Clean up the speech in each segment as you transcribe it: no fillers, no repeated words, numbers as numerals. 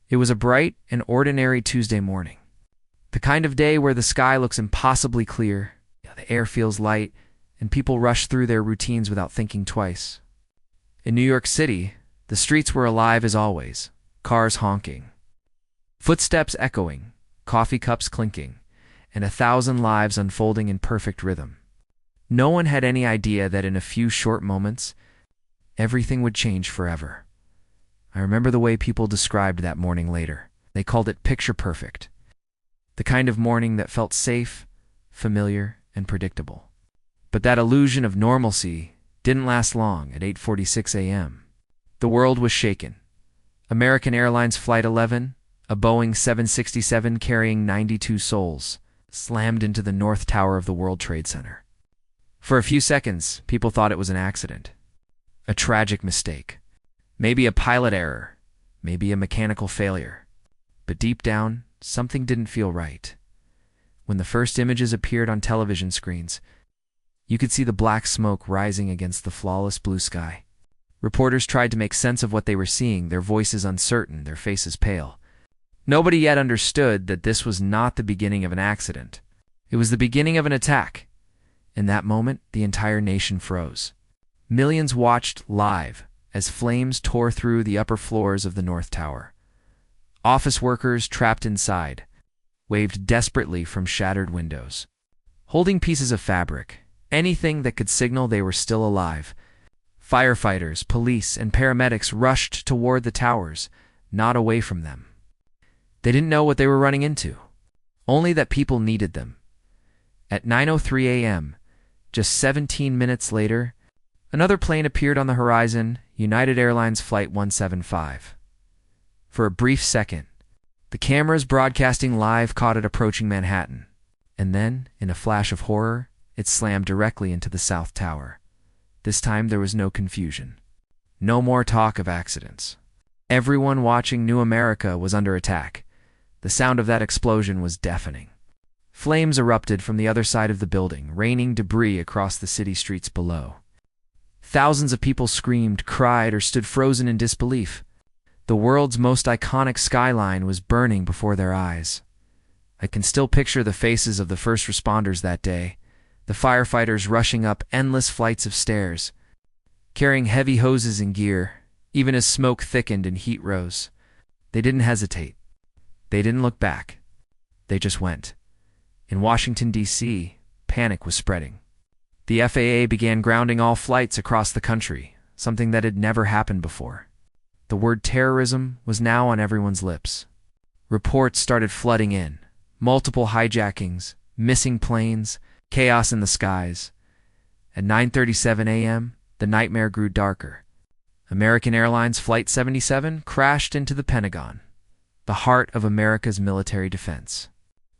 It was a bright and ordinary Tuesday morning. The kind of day where the sky looks impossibly clear, the air feels light, and people rush through their routines without thinking twice. In New York City, the streets were alive as always, cars honking, footsteps echoing, coffee cups clinking, and 1,000 lives unfolding in perfect rhythm. No one had any idea that in a few short moments, everything would change forever. I remember the way people described that morning later. They called it picture perfect. The kind of morning that felt safe, familiar, and predictable. But that illusion of normalcy didn't last long. At 8:46 a.m., the world was shaken. American Airlines Flight 11, a Boeing 767 carrying 92 souls, slammed into the North Tower of the World Trade Center. For a few seconds, people thought it was an accident. A tragic mistake. Maybe a pilot error. Maybe a mechanical failure. But deep down, something didn't feel right. When the first images appeared on television screens, you could see the black smoke rising against the flawless blue sky. Reporters tried to make sense of what they were seeing, their voices uncertain, their faces pale. Nobody yet understood that this was not the beginning of an accident. It was the beginning of an attack. In that moment, the entire nation froze. Millions watched live as flames tore through the upper floors of the North Tower. Office workers trapped inside waved desperately from shattered windows, holding pieces of fabric, anything that could signal they were still alive. Firefighters, police, and paramedics rushed toward the towers, not away from them. They didn't know what they were running into, only that people needed them. At 9:03 a.m., just 17 minutes later, another plane appeared on the horizon, United Airlines Flight 175. For a brief second, the cameras broadcasting live caught it approaching Manhattan, and then, in a flash of horror, it slammed directly into the South Tower. This time there was no confusion. No more talk of accidents. Everyone watching knew America was under attack. The sound of that explosion was deafening. Flames erupted from the other side of the building, raining debris across the city streets below. Thousands of people screamed, cried, or stood frozen in disbelief. The world's most iconic skyline was burning before their eyes. I can still picture the faces of the first responders that day, the firefighters rushing up endless flights of stairs, carrying heavy hoses and gear, even as smoke thickened and heat rose. They didn't hesitate. They didn't look back. They just went. In Washington, D.C., panic was spreading. The FAA began grounding all flights across the country, something that had never happened before. The word terrorism was now on everyone's lips. Reports started flooding in. Multiple hijackings, missing planes, chaos in the skies. At 9:37 a.m., the nightmare grew darker. American Airlines Flight 77 crashed into the Pentagon, the heart of America's military defense.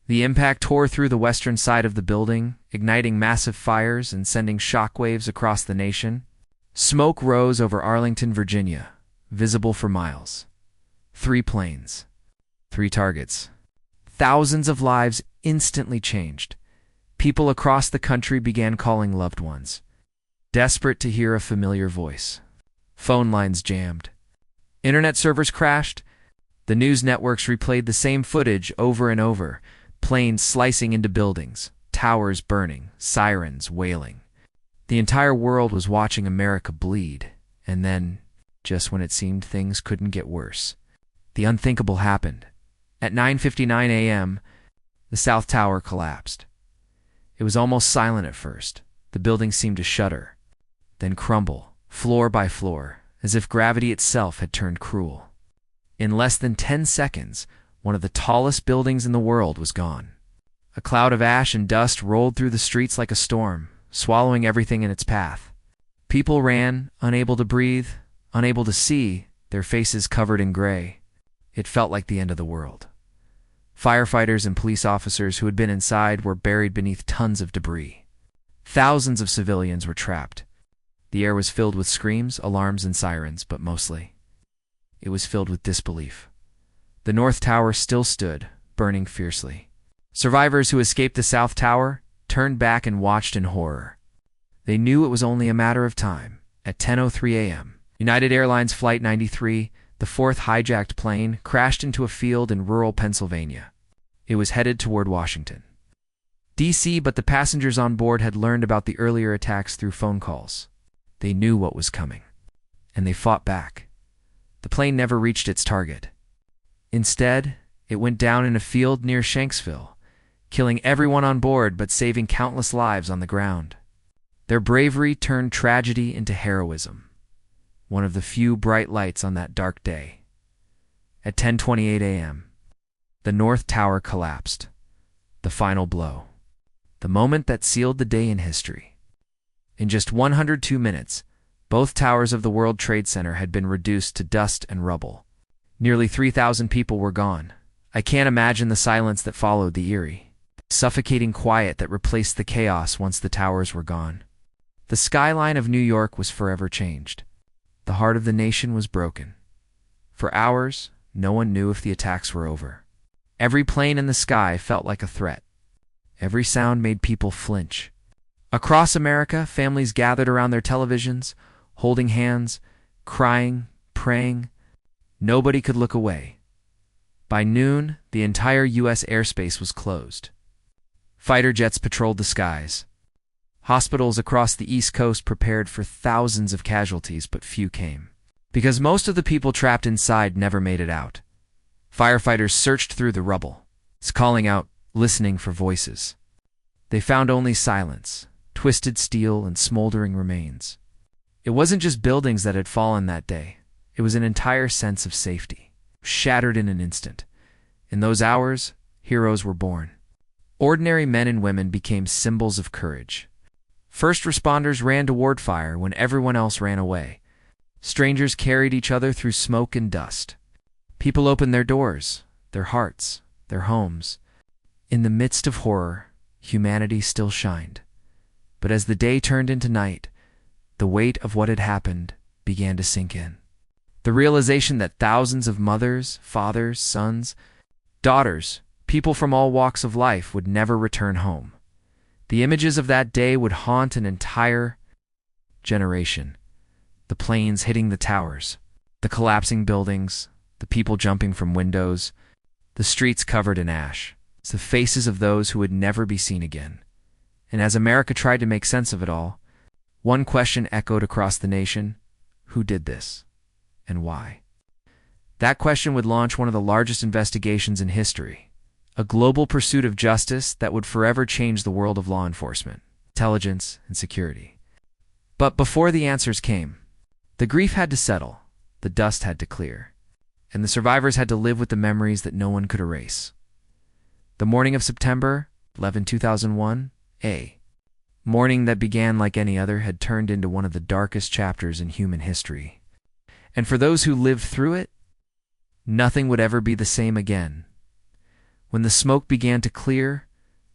The impact tore through the western side of the building, igniting massive fires and sending shockwaves across the nation. Smoke rose over Arlington, Virginia, visible for miles. 3 planes, 3 targets. Thousands of lives instantly changed. People across the country began calling loved ones, desperate to hear a familiar voice. Phone lines jammed. Internet servers crashed. The news networks replayed the same footage over and over. Planes slicing into buildings, towers burning, sirens wailing. The entire world was watching America bleed, and then, just when it seemed things couldn't get worse, the unthinkable happened. At 9:59 a.m., the South Tower collapsed. It was almost silent at first. The building seemed to shudder, then crumble, floor by floor, as if gravity itself had turned cruel. In less than 10 seconds, one of the tallest buildings in the world was gone. A cloud of ash and dust rolled through the streets like a storm, swallowing everything in its path. People ran, unable to breathe, unable to see, their faces covered in gray. It felt like the end of the world. Firefighters and police officers who had been inside were buried beneath tons of debris. Thousands of civilians were trapped. The air was filled with screams, alarms, and sirens, but mostly, it was filled with disbelief. The North Tower still stood, burning fiercely. Survivors who escaped the South Tower turned back and watched in horror. They knew it was only a matter of time. At 10:03 a.m., United Airlines Flight 93, The fourth hijacked plane crashed into a field in rural Pennsylvania. It was headed toward Washington, D.C., but the passengers on board had learned about the earlier attacks through phone calls. They knew what was coming, and they fought back. The plane never reached its target. Instead, it went down in a field near Shanksville, killing everyone on board but saving countless lives on the ground. Their bravery turned tragedy into heroism, one of the few bright lights on that dark day. At 10:28 a.m., the North Tower collapsed, the final blow, the moment that sealed the day in history. In just 102 minutes, both towers of the World Trade Center had been reduced to dust and rubble. Nearly 3,000 people were gone. I can't imagine the silence that followed the eerie, suffocating quiet that replaced the chaos once the towers were gone. The skyline of New York was forever changed. The heart of the nation was broken. For hours, no one knew if the attacks were over. Every plane in the sky felt like a threat. Every sound made people flinch. Across America, families gathered around their televisions, holding hands, crying, praying. Nobody could look away. By noon, the entire U.S. airspace was closed. Fighter jets patrolled the skies. Hospitals across the East Coast prepared for thousands of casualties, but few came, because most of the people trapped inside never made it out. Firefighters searched through the rubble, calling out, listening for voices. They found only silence, twisted steel, and smoldering remains. It wasn't just buildings that had fallen that day. It was an entire sense of safety, shattered in an instant. In those hours, heroes were born. Ordinary men and women became symbols of courage. First responders ran toward fire when everyone else ran away. Strangers carried each other through smoke and dust. People opened their doors, their hearts, their homes. In the midst of horror, humanity still shined. But as the day turned into night, the weight of what had happened began to sink in. The realization that thousands of mothers, fathers, sons, daughters, people from all walks of life would never return home. The images of that day would haunt an entire generation. The planes hitting the towers, the collapsing buildings, the people jumping from windows, the streets covered in ash. It's the faces of those who would never be seen again. And as America tried to make sense of it all, one question echoed across the nation: who did this? And why? That question would launch one of the largest investigations in history, a global pursuit of justice that would forever change the world of law enforcement, intelligence, and security. But before the answers came, the grief had to settle, the dust had to clear, and the survivors had to live with the memories that no one could erase. The morning of September 11, 2001, a morning that began like any other, had turned into one of the darkest chapters in human history. And for those who lived through it, nothing would ever be the same again. When the smoke began to clear,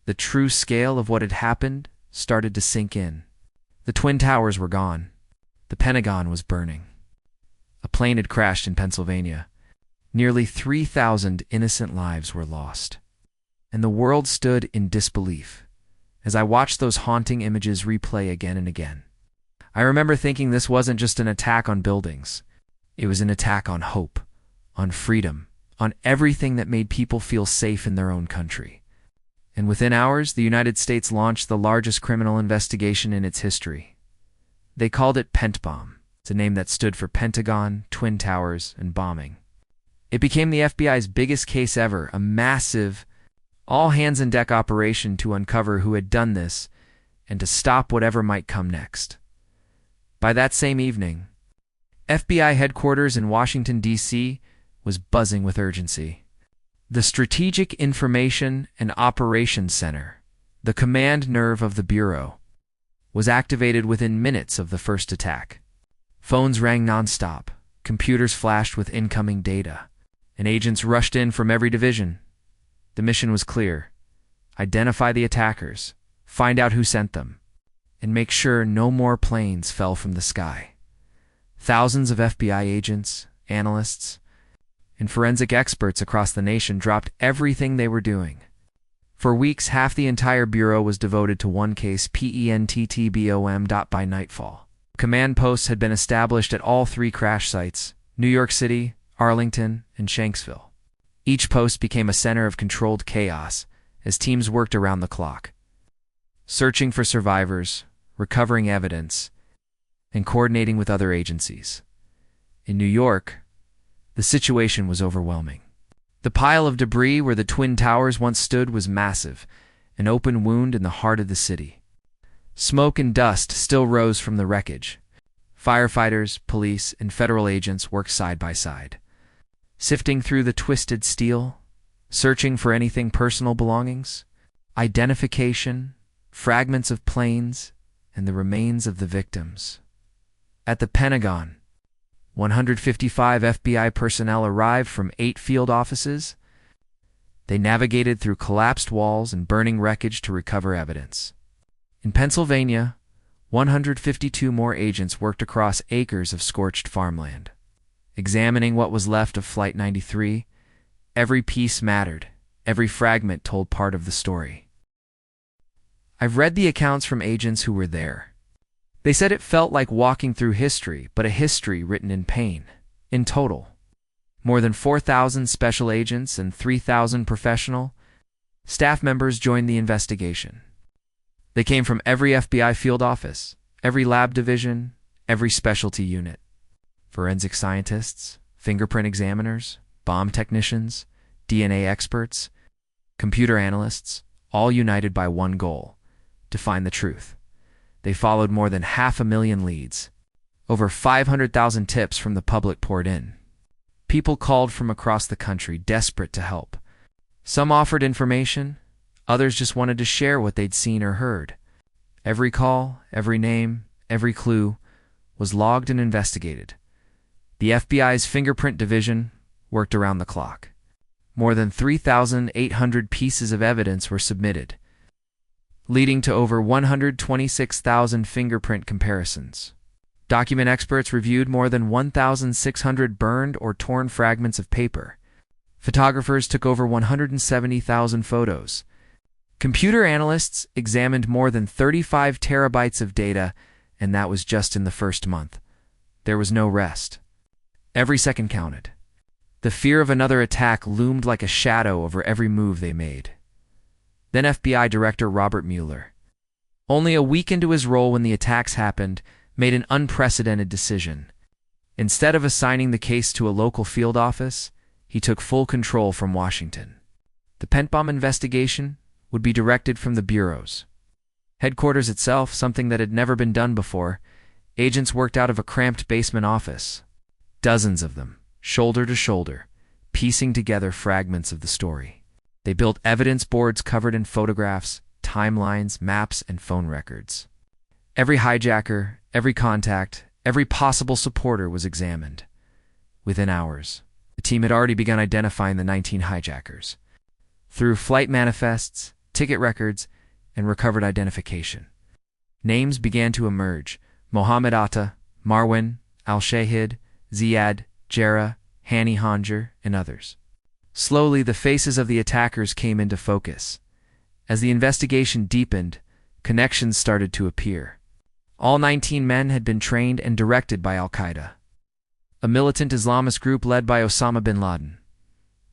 the true scale of what had happened started to sink in. The Twin Towers were gone. The Pentagon was burning. A plane had crashed in Pennsylvania. Nearly 3,000 innocent lives were lost. And the world stood in disbelief as I watched those haunting images replay again and again. I remember thinking this wasn't just an attack on buildings. It was an attack on hope, on freedom, on everything that made people feel safe in their own country. And within hours, the United States launched the largest criminal investigation in its history. They called it PENTTBOM. It's a name that stood for Pentagon, Twin Towers, and bombing. It became the FBI's biggest case ever, a massive, all-hands-on-deck operation to uncover who had done this and to stop whatever might come next. By that same evening, FBI headquarters in Washington, D.C., was buzzing with urgency. The Strategic Information and Operations Center, the command nerve of the Bureau, was activated within minutes of the first attack. Phones rang nonstop, computers flashed with incoming data, and agents rushed in from every division. The mission was clear: identify the attackers, find out who sent them, and make sure no more planes fell from the sky. Thousands of FBI agents, analysts, and forensic experts across the nation dropped everything they were doing. For weeks, half the entire bureau was devoted to one case, PENTTBOM. By nightfall, command posts had been established at all three crash sites: New York City, Arlington, and Shanksville. Each post became a center of controlled chaos as teams worked around the clock, searching for survivors, recovering evidence, and coordinating with other agencies. In New York, the situation was overwhelming. The pile of debris where the Twin Towers once stood was massive, an open wound in the heart of the city. Smoke and dust still rose from the wreckage. Firefighters, police, and federal agents worked side by side, sifting through the twisted steel, searching for anything personal belongings, identification, fragments of planes, and the remains of the victims. At the Pentagon, 155 FBI personnel arrived from 8 field offices. They navigated through collapsed walls and burning wreckage to recover evidence. In Pennsylvania, 152 more agents worked across acres of scorched farmland. Examining what was left of Flight 93, every piece mattered, every fragment told part of the story. I've read the accounts from agents who were there. They said it felt like walking through history, but a history written in pain. In total, more than 4,000 special agents and 3,000 professional staff members joined the investigation. They came from every FBI field office, every lab division, every specialty unit. Forensic scientists, fingerprint examiners, bomb technicians, DNA experts, computer analysts, all united by one goal: to find the truth. They followed more than 500,000 leads. Over 500,000 tips from the public poured in. People called from across the country, desperate to help. Some offered information, others just wanted to share what they'd seen or heard. Every call, every name, every clue was logged and investigated. The FBI's fingerprint division worked around the clock. More than 3,800 pieces of evidence were submitted, leading to over 126,000 fingerprint comparisons. Document experts reviewed more than 1,600 burned or torn fragments of paper. Photographers took over 170,000 photos. Computer analysts examined more than 35 terabytes of data, and that was just in the first month. There was no rest. Every second counted. The fear of another attack loomed like a shadow over every move they made. Then FBI Director Robert Mueller, only a week into his role when the attacks happened, made an unprecedented decision. Instead of assigning the case to a local field office, he took full control from Washington. The PENTTBOM investigation would be directed from the bureaus. Headquarters itself, something that had never been done before, agents worked out of a cramped basement office. Dozens of them, shoulder to shoulder, piecing together fragments of the story. They built evidence boards covered in photographs, timelines, maps, and phone records. Every hijacker, every contact, every possible supporter was examined. Within hours, the team had already begun identifying the 19 hijackers through flight manifests, ticket records, and recovered identification. Names began to emerge: Mohammed Atta, Marwan, Al-Shahid, Ziad, Jarrah, Hani Hanjar, and others. Slowly, the faces of the attackers came into focus. As the investigation deepened, connections started to appear. All 19 men had been trained and directed by Al-Qaeda, a militant Islamist group led by Osama bin Laden.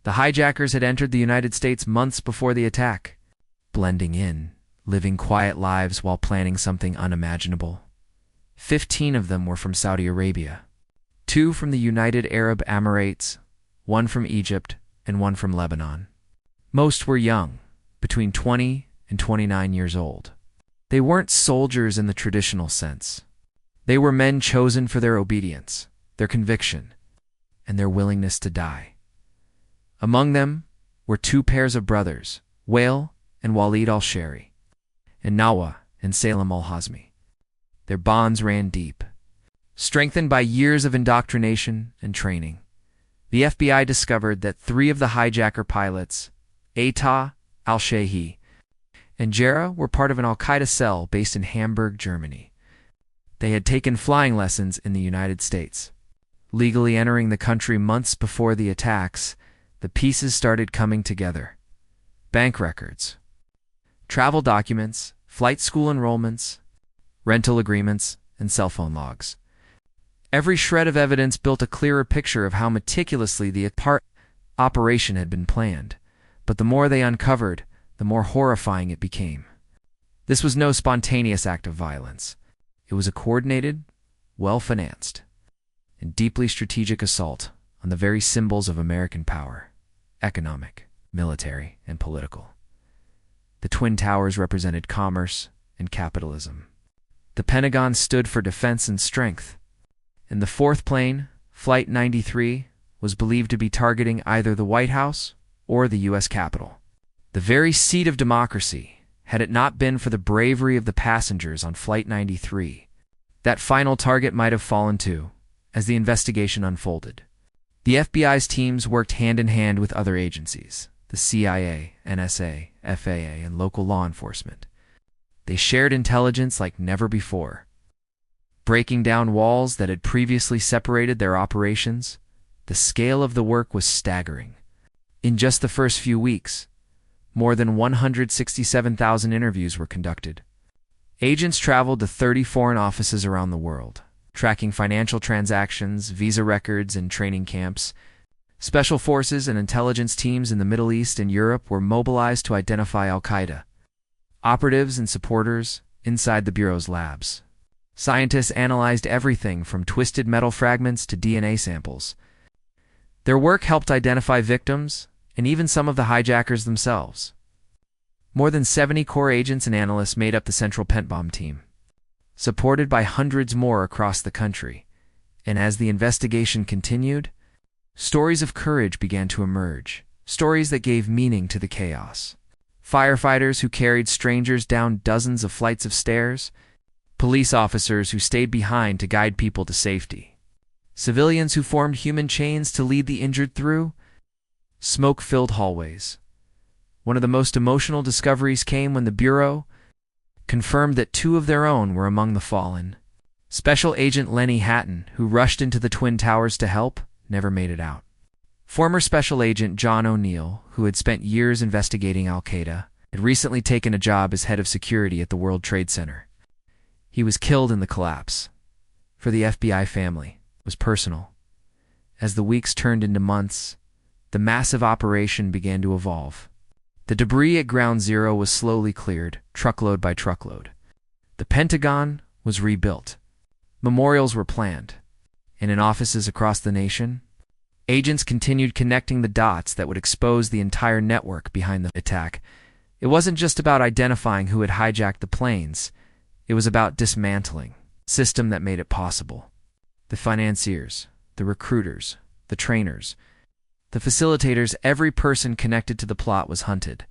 The hijackers had entered the United States months before the attack, blending in, living quiet lives while planning something unimaginable. 15 of them were from Saudi Arabia, 2 from the United Arab Emirates, 1 from Egypt, and 1 from Lebanon. Most were young, between 20 and 29 years old. They weren't soldiers in the traditional sense. They were men chosen for their obedience, their conviction, and their willingness to die. Among them were 2 pairs of brothers, Wael and Walid al-Shari, and Nawa and Salem al-Hazmi. Their bonds ran deep. Strengthened by years of indoctrination and training, the FBI discovered that 3 of the hijacker pilots, Atta, Al-Shahid, and Jarrah, were part of an Al-Qaeda cell based in Hamburg, Germany. They had taken flying lessons in the United States. Legally entering the country months before the attacks, the pieces started coming together. Bank records, travel documents, flight school enrollments, rental agreements, and cell phone logs. Every shred of evidence built a clearer picture of how meticulously the operation had been planned, but the more they uncovered, the more horrifying it became. This was no spontaneous act of violence. It was a coordinated, well-financed, and deeply strategic assault on the very symbols of American power: economic, military, and political. The Twin Towers represented commerce and capitalism. The Pentagon stood for defense and strength. And the fourth plane, Flight 93, was believed to be targeting either the White House or the U.S. Capitol, the very seat of democracy. Had it not been for the bravery of the passengers on Flight 93, that final target might have fallen too, as the investigation unfolded. The FBI's teams worked hand in hand with other agencies, the CIA, NSA, FAA, and local law enforcement. They shared intelligence like never before, breaking down walls that had previously separated their operations. The scale of the work was staggering. In just the first few weeks, more than 167,000 interviews were conducted. Agents traveled to 30 foreign offices around the world, tracking financial transactions, visa records, and training camps. Special forces and intelligence teams in the Middle East and Europe were mobilized to identify al-Qaeda operatives and supporters inside the Bureau's labs. Scientists analyzed everything from twisted metal fragments to DNA samples. Their work helped identify victims and even some of the hijackers themselves. More than 70 core agents and analysts made up the central PENTTBOM team, supported by hundreds more across the country. And as the investigation continued, stories of courage began to emerge, stories that gave meaning to the chaos. Firefighters who carried strangers down dozens of flights of stairs, police officers who stayed behind to guide people to safety, civilians who formed human chains to lead the injured through smoke-filled hallways. One of the most emotional discoveries came when the Bureau confirmed that 2 of their own were among the fallen. Special Agent Lenny Hatton, who rushed into the Twin Towers to help, never made it out. Former Special Agent John O'Neill, who had spent years investigating al-Qaeda, had recently taken a job as head of security at the World Trade Center. He was killed in the collapse. For the FBI family, it was personal. As the weeks turned into months, the massive operation began to evolve. The debris at Ground Zero was slowly cleared, truckload by truckload. The Pentagon was rebuilt. Memorials were planned. And in offices across the nation, agents continued connecting the dots that would expose the entire network behind the attack. It wasn't just about identifying who had hijacked the planes. It was about dismantling the system that made it possible. The financiers, the recruiters, the trainers, the facilitators, every person connected to the plot was hunted.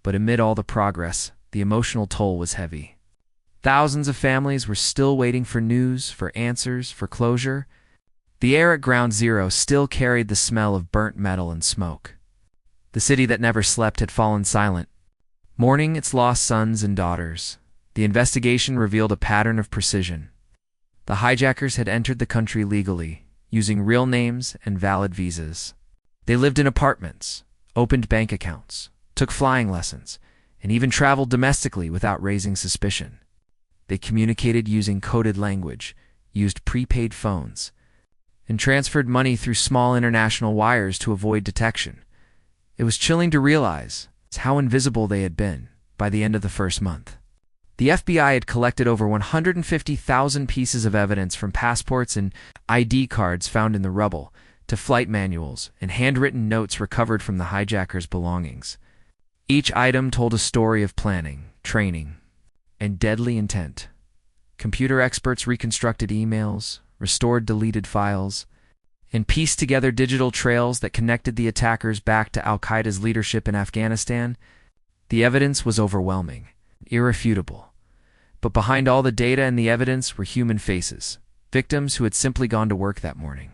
But amid all the progress, the emotional toll was heavy. Thousands of families were still waiting for news, for answers, for closure. The air at Ground Zero still carried the smell of burnt metal and smoke. The city that never slept had fallen silent, mourning its lost sons and daughters. The investigation revealed a pattern of precision. The hijackers had entered the country legally, using real names and valid visas. They lived in apartments, opened bank accounts, took flying lessons, and even traveled domestically without raising suspicion. They communicated using coded language, used prepaid phones, and transferred money through small international wires to avoid detection. It was chilling to realize how invisible they had been by the end of the first month. The FBI had collected over 150,000 pieces of evidence, from passports and ID cards found in the rubble to flight manuals and handwritten notes recovered from the hijackers' belongings. Each item told a story of planning, training, and deadly intent. Computer experts reconstructed emails, restored deleted files, and pieced together digital trails that connected the attackers back to al-Qaeda's leadership in Afghanistan. The evidence was overwhelming, irrefutable. But behind all the data and the evidence were human faces, victims who had simply gone to work that morning,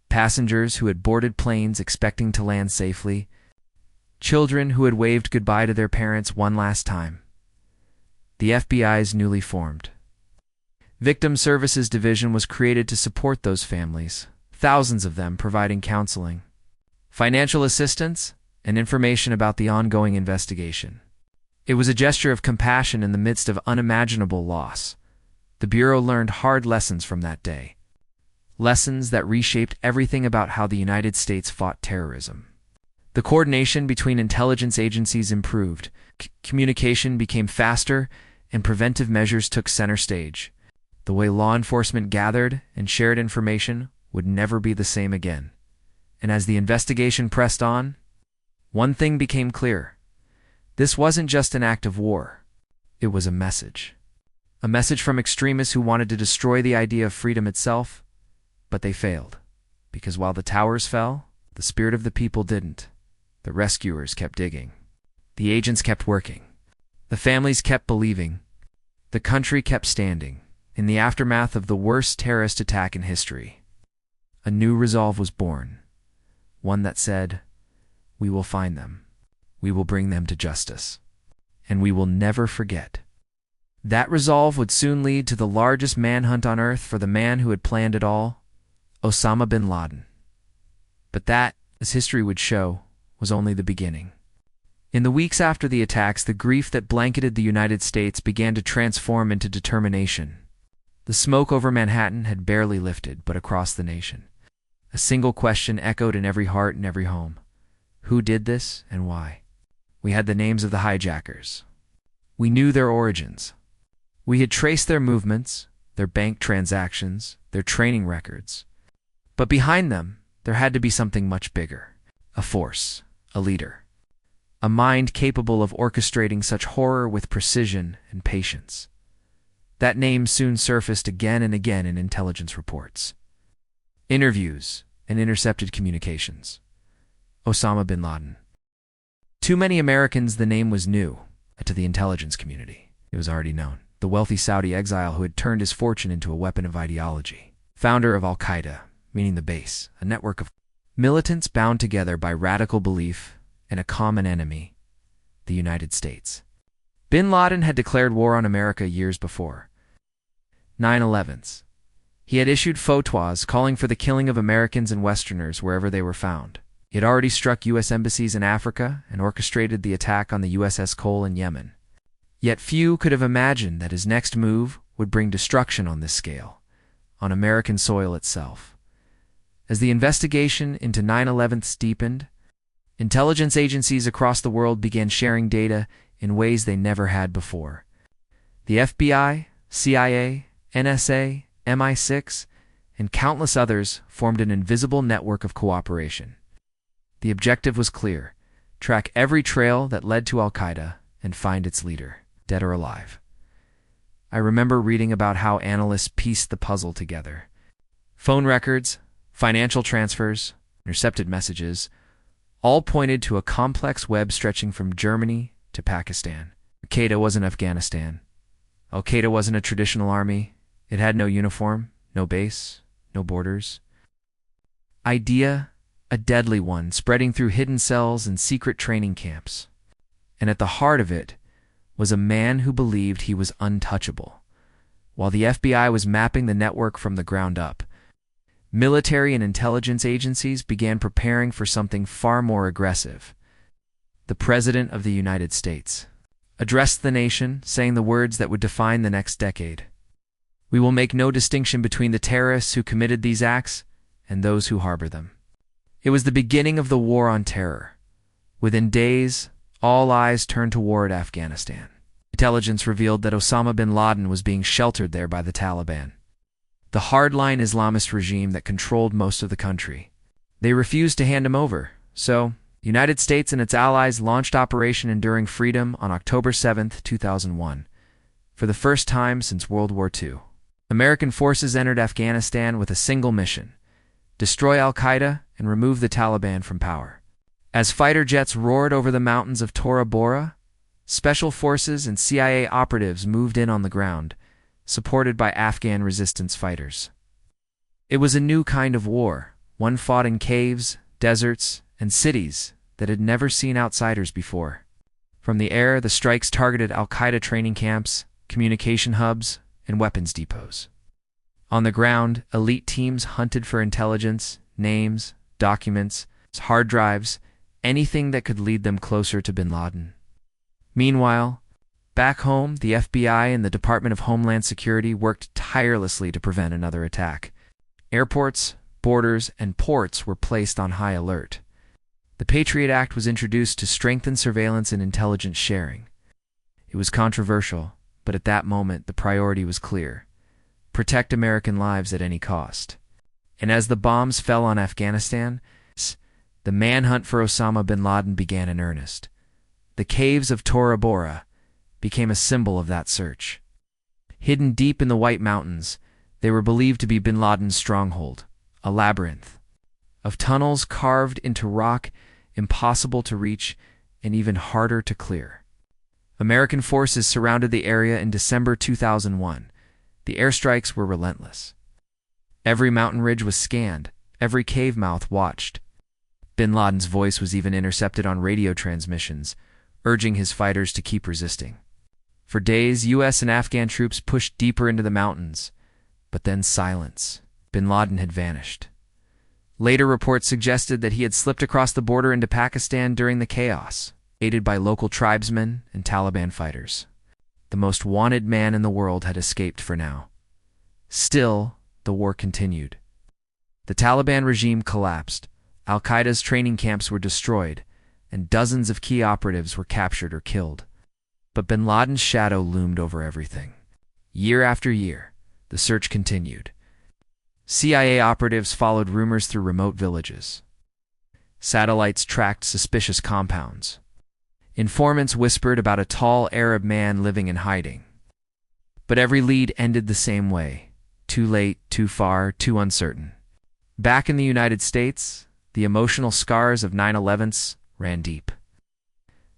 passengers who had boarded planes expecting to land safely, children who had waved goodbye to their parents one last time. The FBI's newly formed Victim Services Division was created to support those families, thousands of them providing counseling, financial assistance, and information about the ongoing investigation. It was a gesture of compassion in the midst of unimaginable loss. The Bureau learned hard lessons from that day. lessons that reshaped everything about how the United States fought terrorism. The coordination between intelligence agencies improved, communication became faster, and preventive measures took center stage. The way law enforcement gathered and shared information would never be the same again. And as the investigation pressed on, one thing became clear. This wasn't just an act of war. It was a message. A message from extremists who wanted to destroy the idea of freedom itself, but they failed. Because while the towers fell, the spirit of the people didn't. The rescuers kept digging. The agents kept working. The families kept believing. The country kept standing. In the aftermath of the worst terrorist attack in history, a new resolve was born. One that said, we will find them. We will bring them to justice. And we will never forget. That resolve would soon lead to the largest manhunt on earth for the man who had planned it all, Osama bin Laden. But that, as history would show, was only the beginning. In the weeks after the attacks, the grief that blanketed the United States began to transform into determination. The smoke over Manhattan had barely lifted, but across the nation, a single question echoed in every heart and every home. Who did this and why? We had the names of the hijackers. We knew their origins. We had traced their movements, their bank transactions, their training records. But behind them, there had to be something much bigger. A force, a leader. A mind capable of orchestrating such horror with precision and patience. That name soon surfaced again and again in intelligence reports, interviews, and intercepted communications. Osama bin Laden. To many Americans, the name was new. To the intelligence community, it was already known. The wealthy Saudi exile who had turned his fortune into a weapon of ideology. Founder of Al-Qaeda, meaning the base, a network of militants bound together by radical belief and a common enemy, the United States. Bin Laden had declared war on America years before. 9/11s. He had issued fatwas calling for the killing of Americans and Westerners wherever they were found. He had already struck U.S. embassies in Africa and orchestrated the attack on the USS Cole in Yemen. Yet few could have imagined that his next move would bring destruction on this scale, on American soil itself. As the investigation into 9/11s deepened, intelligence agencies across the world began sharing data in ways they never had before. The FBI, CIA, NSA, MI6, and countless others formed an invisible network of cooperation. The objective was clear: track every trail that led to Al-Qaeda and find its leader, dead or alive. I remember reading about how analysts pieced the puzzle together. Phone records, financial transfers, intercepted messages, all pointed to a complex web stretching from Germany to Pakistan. Al-Qaeda wasn't Afghanistan. Al-Qaeda wasn't a traditional army. It had no uniform, no base, no borders. Idea, a deadly one, spreading through hidden cells and secret training camps. And at the heart of it was a man who believed he was untouchable. While the FBI was mapping the network from the ground up, military and intelligence agencies began preparing for something far more aggressive. The President of the United States addressed the nation, saying the words that would define the next decade. We will make no distinction between the terrorists who committed these acts and those who harbor them. It was the beginning of the war on terror. Within days, all eyes turned toward Afghanistan. Intelligence revealed that Osama bin Laden was being sheltered there by the Taliban, the hardline Islamist regime that controlled most of the country. They refused to hand him over, so the United States and its allies launched Operation Enduring Freedom on October 7, 2001, for the first time since World War II. American forces entered Afghanistan with a single mission: destroy Al-Qaeda and remove the Taliban from power. As fighter jets roared over the mountains of Tora Bora, special forces and CIA operatives moved in on the ground, supported by Afghan resistance fighters. It was a new kind of war, one fought in caves, deserts, and cities that had never seen outsiders before. From the air, the strikes targeted Al-Qaeda training camps, communication hubs, and weapons depots. On the ground, elite teams hunted for intelligence, names, documents, hard drives, anything that could lead them closer to bin Laden. Meanwhile, back home, the FBI and the Department of Homeland Security worked tirelessly to prevent another attack. Airports, borders, and ports were placed on high alert. The Patriot Act was introduced to strengthen surveillance and intelligence sharing. It was controversial, but at that moment the priority was clear: protect American lives at any cost. And as the bombs fell on Afghanistan, the manhunt for Osama bin Laden began in earnest. The caves of Tora Bora became a symbol of that search. Hidden deep in the White Mountains, they were believed to be bin Laden's stronghold, a labyrinth of tunnels carved into rock, impossible to reach and even harder to clear. American forces surrounded the area in December 2001. The airstrikes were relentless. Every mountain ridge was scanned, every cave mouth watched. Bin Laden's voice was even intercepted on radio transmissions, urging his fighters to keep resisting. For days, U.S. and Afghan troops pushed deeper into the mountains, but then silence. Bin Laden had vanished. Later reports suggested that he had slipped across the border into Pakistan during the chaos, aided by local tribesmen and Taliban fighters. The most wanted man in the world had escaped for now. Still, the war continued. The Taliban regime collapsed, Al-Qaeda's training camps were destroyed, and dozens of key operatives were captured or killed. But bin Laden's shadow loomed over everything. Year after year, the search continued. CIA operatives followed rumors through remote villages. Satellites tracked suspicious compounds. Informants whispered about a tall Arab man living in hiding. But every lead ended the same way: too late, too far, too uncertain. Back in the United States, the emotional scars of 9/11s ran deep.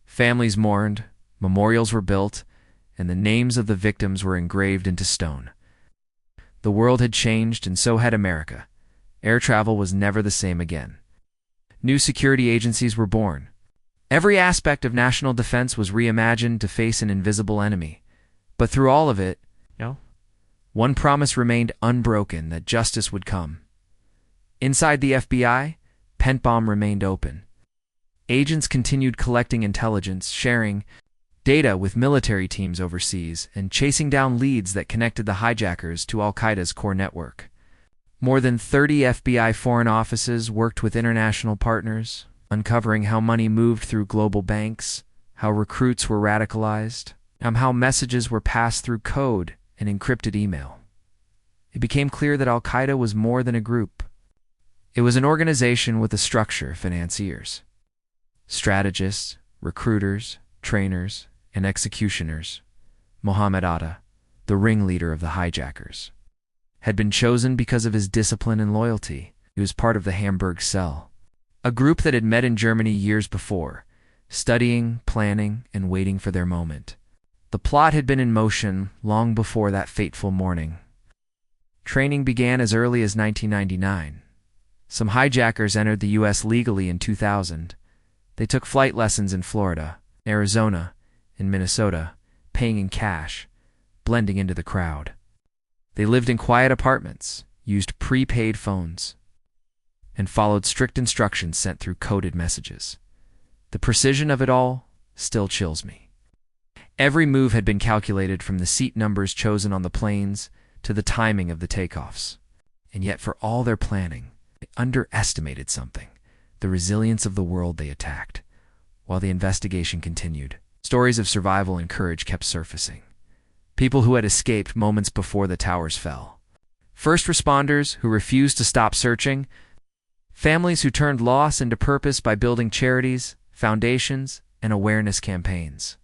Families mourned, memorials were built, and the names of the victims were engraved into stone. The world had changed, and so had America. Air travel was never the same again. New security agencies were born. Every aspect of national defense was reimagined to face an invisible enemy. But through all of it, one promise remained unbroken: that justice would come. Inside the FBI, PENTTBOM remained open. Agents continued collecting intelligence, sharing data with military teams overseas, and chasing down leads that connected the hijackers to Al-Qaeda's core network. More than 30 FBI foreign offices worked with international partners, uncovering how money moved through global banks, how recruits were radicalized, and how messages were passed through code and encrypted email. It became clear that Al-Qaeda was more than a group. It was an organization with a structure: financiers, strategists, recruiters, trainers, and executioners. Mohammed Atta, the ringleader of the hijackers, had been chosen because of his discipline and loyalty. He was part of the Hamburg Cell, a group that had met in Germany years before, studying, planning, and waiting for their moment. The plot had been in motion long before that fateful morning. Training began as early as 1999. Some hijackers entered the U.S. legally in 2000. They took flight lessons in Florida, Arizona, and Minnesota, paying in cash, blending into the crowd. They lived in quiet apartments, used prepaid phones, and followed strict instructions sent through coded messages. The precision of it all still chills me. Every move had been calculated, from the seat numbers chosen on the planes to the timing of the takeoffs. And yet, for all their planning, they underestimated something: the resilience of the world they attacked. While the investigation continued, stories of survival and courage kept surfacing. People who had escaped moments before the towers fell. First responders who refused to stop searching. Families who turned loss into purpose by building charities, foundations, and awareness campaigns.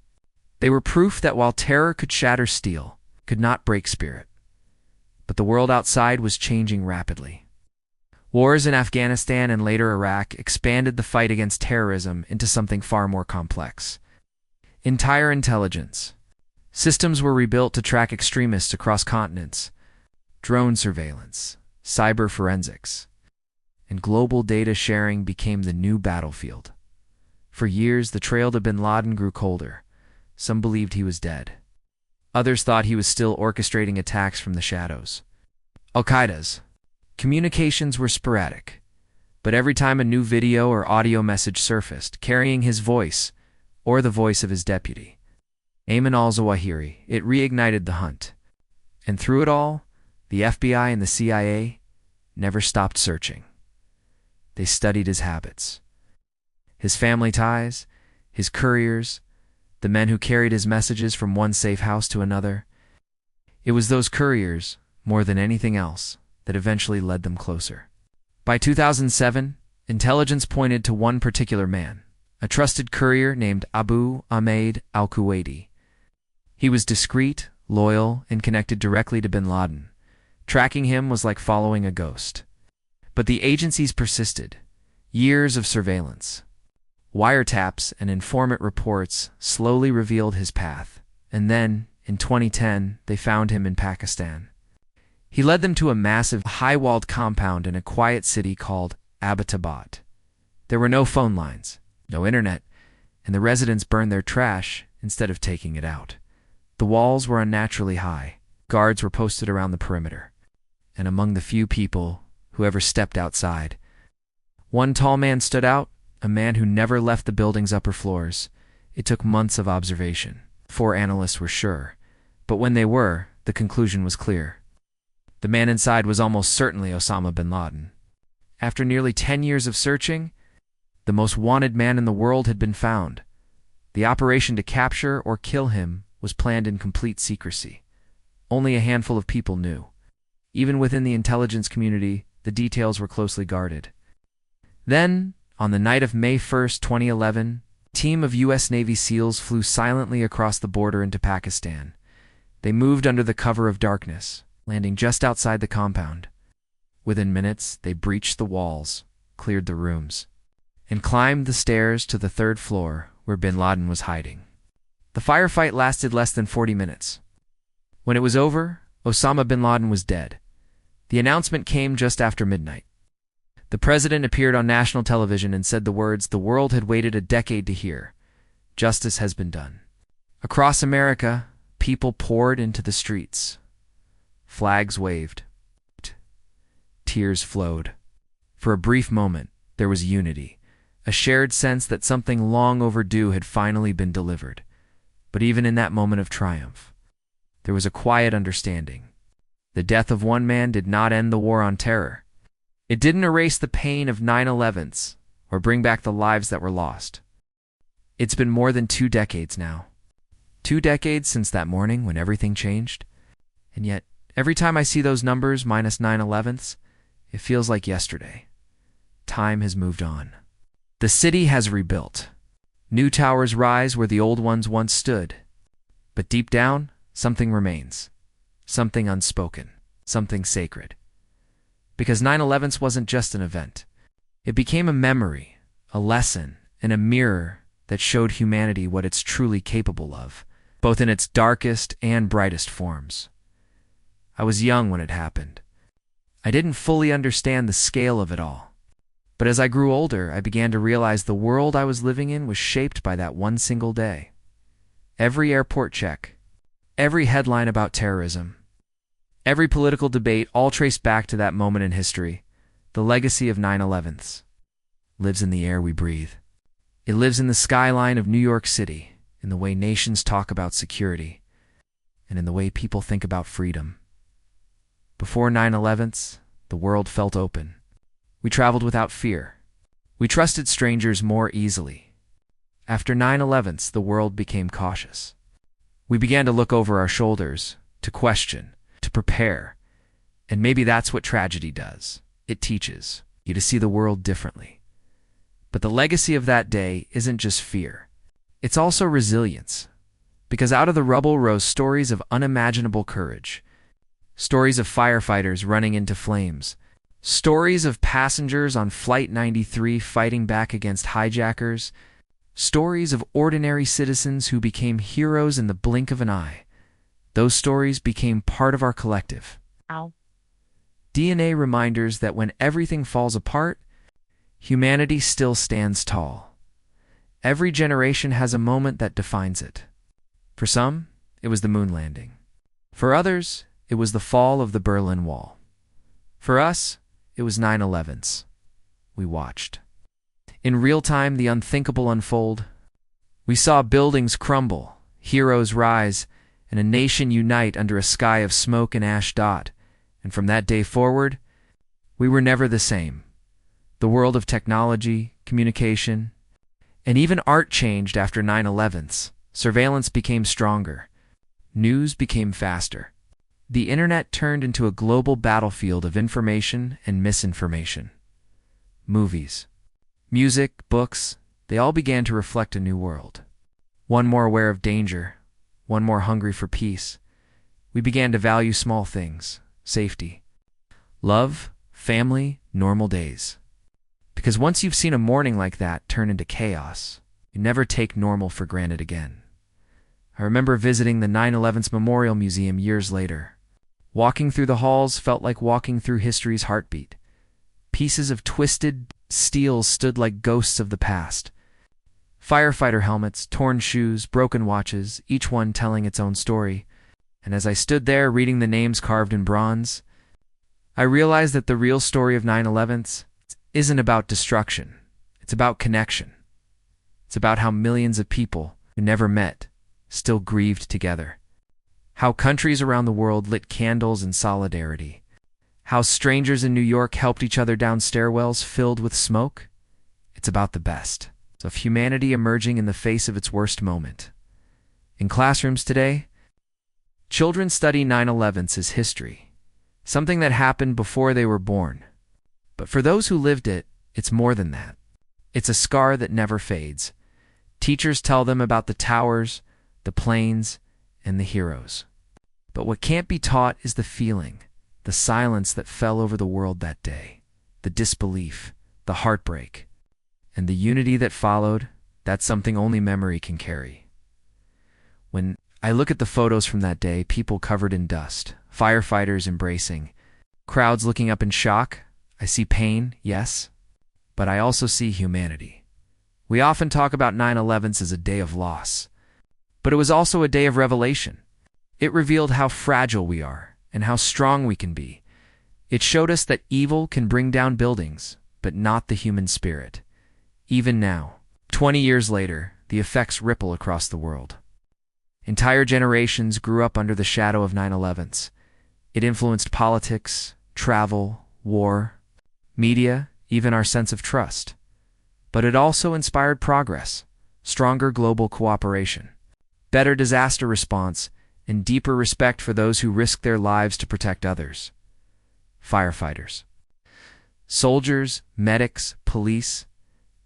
They were proof that while terror could shatter steel, it could not break spirit. But the world outside was changing rapidly. Wars in Afghanistan and later Iraq expanded the fight against terrorism into something far more complex. Entire intelligence systems were rebuilt to track extremists across continents. Drone surveillance, cyber forensics, and global data sharing became the new battlefield. For years, the trail to bin Laden grew colder. Some believed he was dead. Others thought he was still orchestrating attacks from the shadows. Al-Qaeda's communications were sporadic, but every time a new video or audio message surfaced, carrying his voice or the voice of his deputy, Ayman al-Zawahiri, it reignited the hunt. And through it all, the FBI and the CIA never stopped searching. They studied his habits, his family ties, his couriers, the men who carried his messages from one safe house to another. It was those couriers, more than anything else, that eventually led them closer. By 2007, intelligence pointed to one particular man, a trusted courier named Abu Ahmed al-Kuwaiti. He was discreet, loyal, and connected directly to bin Laden. Tracking him was like following a ghost. But the agencies persisted. Years of surveillance, wiretaps, and informant reports slowly revealed his path. And then, in 2010, they found him in Pakistan. He led them to a massive, high-walled compound in a quiet city called Abbottabad. There were no phone lines, no internet, and the residents burned their trash instead of taking it out. The walls were unnaturally high. Guards were posted around the perimeter. And among the few people who ever stepped outside, one tall man stood out, a man who never left the building's upper floors. It took months of observation. 4 analysts were sure. But when they were, the conclusion was clear. The man inside was almost certainly Osama bin Laden. After nearly 10 years of searching, the most wanted man in the world had been found. The operation to capture or kill him was planned in complete secrecy. Only a handful of people knew. Even within the intelligence community, the details were closely guarded. Then, on the night of May 1, 2011, a team of U.S. Navy SEALs flew silently across the border into Pakistan. They moved under the cover of darkness, landing just outside the compound. Within minutes, they breached the walls, cleared the rooms, and climbed the stairs to the 3rd floor where bin Laden was hiding. The firefight lasted less than 40 minutes. When it was over, Osama bin Laden was dead. The announcement came just after midnight. The president appeared on national television and said the words the world had waited a decade to hear. Justice has been done. Across America, people poured into the streets. Flags waved. Tears flowed. For a brief moment, there was unity, a shared sense that something long overdue had finally been delivered. But even in that moment of triumph, there was a quiet understanding. The death of one man did not end the war on terror. It didn't erase the pain of 9/11s or bring back the lives that were lost. It's been more than 2 decades now. 2 decades since that morning when everything changed. And yet, every time I see those numbers minus 9/11s, it feels like yesterday. Time has moved on. The city has rebuilt. New towers rise where the old ones once stood. But deep down, something remains. Something unspoken. Something sacred. Because 9/11 wasn't just an event. It became a memory, a lesson, and a mirror that showed humanity what it's truly capable of, both in its darkest and brightest forms. I was young when it happened. I didn't fully understand the scale of it all. But as I grew older, I began to realize the world I was living in was shaped by that one single day. Every airport check, every headline about terrorism, every political debate all traced back to that moment in history. The legacy of 9/11s lives in the air we breathe. It lives in the skyline of New York City, in the way nations talk about security, and in the way people think about freedom. Before 9/11s, the world felt open. We traveled without fear. We trusted strangers more easily. After 9/11s, the world became cautious. We began to look over our shoulders, to question, to prepare. And maybe that's what tragedy does. It teaches you to see the world differently. But the legacy of that day isn't just fear. It's also resilience. Because out of the rubble rose stories of unimaginable courage. Stories of firefighters running into flames. Stories of passengers on Flight 93 fighting back against hijackers. Stories of ordinary citizens who became heroes in the blink of an eye. Those stories became part of our collective. Ow. DNA reminders that when everything falls apart, humanity still stands tall. Every generation has a moment that defines it. For some, it was the moon landing. For others, it was the fall of the Berlin Wall. For us, it was 9/11s. We watched. In real time, the unthinkable unfold. We saw buildings crumble, heroes rise, and a nation unite under a sky of smoke and ash. And from that day forward, We were never the same. The world of technology, communication, and even art changed after 9/11s. Surveillance became stronger. News became faster. The internet turned into a global battlefield of information and misinformation. Movies, music, books, they all began to reflect a new world. One more aware of danger, one more hungry for peace. We began to value small things, safety, love, family, normal days. Because once you've seen a morning like that turn into chaos, you never take normal for granted again. I remember visiting the 9/11's Memorial Museum years later. Walking through the halls felt like walking through history's heartbeat. Pieces of twisted steel stood like ghosts of the past. Firefighter helmets, torn shoes, broken watches, each one telling its own story. And as I stood there reading the names carved in bronze, I realized that the real story of 9/11's isn't about destruction. It's about connection. It's about how millions of people who never met still grieved together. How countries around the world lit candles in solidarity. How strangers in New York helped each other down stairwells filled with smoke. It's about the best of humanity emerging in the face of its worst moment. In classrooms today, children study 9/11's as history, something that happened before they were born. But for those who lived it, it's more than that. It's a scar that never fades. Teachers tell them about the towers, the planes, and the heroes. But what can't be taught is the feeling, the silence that fell over the world that day, the disbelief, the heartbreak, and the unity that followed. That's something only memory can carry. When I look at the photos from that day, people covered in dust, firefighters embracing, crowds looking up in shock, I see pain, yes, but I also see humanity. We often talk about 9/11's as a day of loss, but it was also a day of revelation. It revealed how fragile we are and how strong we can be. It showed us that evil can bring down buildings, but not the human spirit. Even now, 20 years later, the effects ripple across the world. Entire generations grew up under the shadow of 9/11's. It influenced politics, travel, war, media, even our sense of trust. But it also inspired progress, stronger global cooperation, better disaster response, and deeper respect for those who risk their lives to protect others. Firefighters, soldiers, medics, police,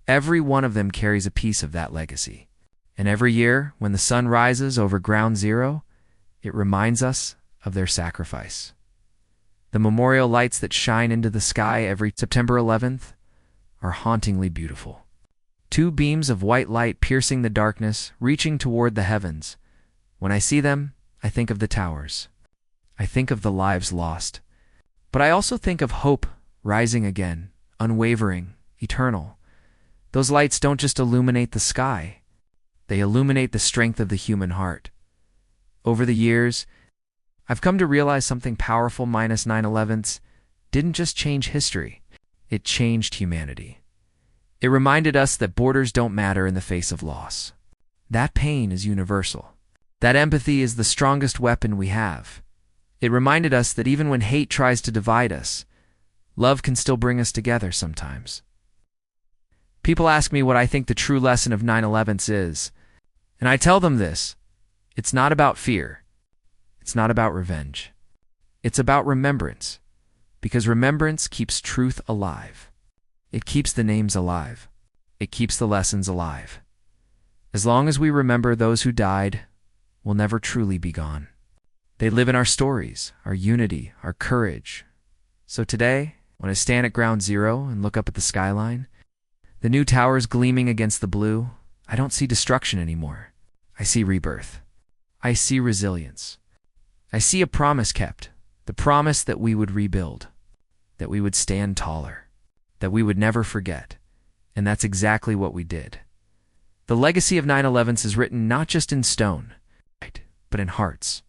every one of them carries a piece of that legacy. And every year, when the sun rises over Ground Zero, it reminds us of their sacrifice. The memorial lights that shine into the sky every September 11th are hauntingly beautiful. Two beams of white light piercing the darkness, reaching toward the heavens. When I see them, I think of the towers. I think of the lives lost. But I also think of hope rising again, unwavering, eternal. Those lights don't just illuminate the sky. They illuminate the strength of the human heart. Over the years, I've come to realize something powerful. 9/11's didn't just change history, it changed humanity. It reminded us that borders don't matter in the face of loss. That pain is universal. That empathy is the strongest weapon we have. It reminded us that even when hate tries to divide us, love can still bring us together sometimes. People ask me what I think the true lesson of 9/11's is, and I tell them this: it's not about fear. It's not about revenge. It's about remembrance, because remembrance keeps truth alive. It keeps the names alive. It keeps the lessons alive. As long as we remember those who died, we'll never truly be gone. They live in our stories, our unity, our courage. So today, when I stand at Ground Zero and look up at the skyline, the new towers gleaming against the blue, I don't see destruction anymore. I see rebirth. I see resilience. I see a promise kept, the promise that we would rebuild, that we would stand taller, that we would never forget. And that's exactly what we did. The legacy of 9/11's is written not just in stone, but in hearts.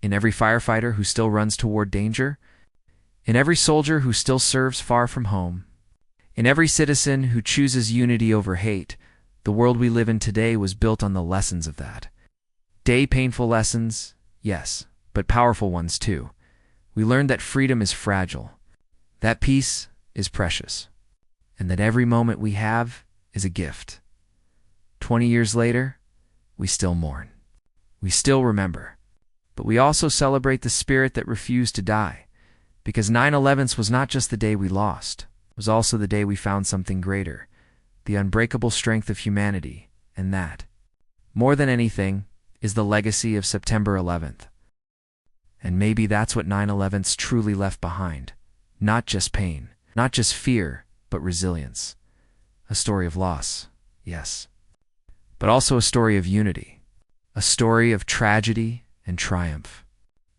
In every firefighter who still runs toward danger, in every soldier who still serves far from home, in every citizen who chooses unity over hate. The world we live in today was built on the lessons of that. Painful lessons, yes, but powerful ones too. We learned that freedom is fragile, That peace is precious, and that every moment we have is a gift. 20 years later, we still mourn. We still remember. But we also celebrate the spirit that refused to die, because 9/11 was not just the day we lost, it was also the day we found something greater, the unbreakable strength of humanity, and that, more than anything, is the legacy of September 11th. And maybe that's what 9/11's truly left behind. Not just pain, not just fear, but resilience. A story of loss, yes, but also a story of unity, a story of tragedy and triumph,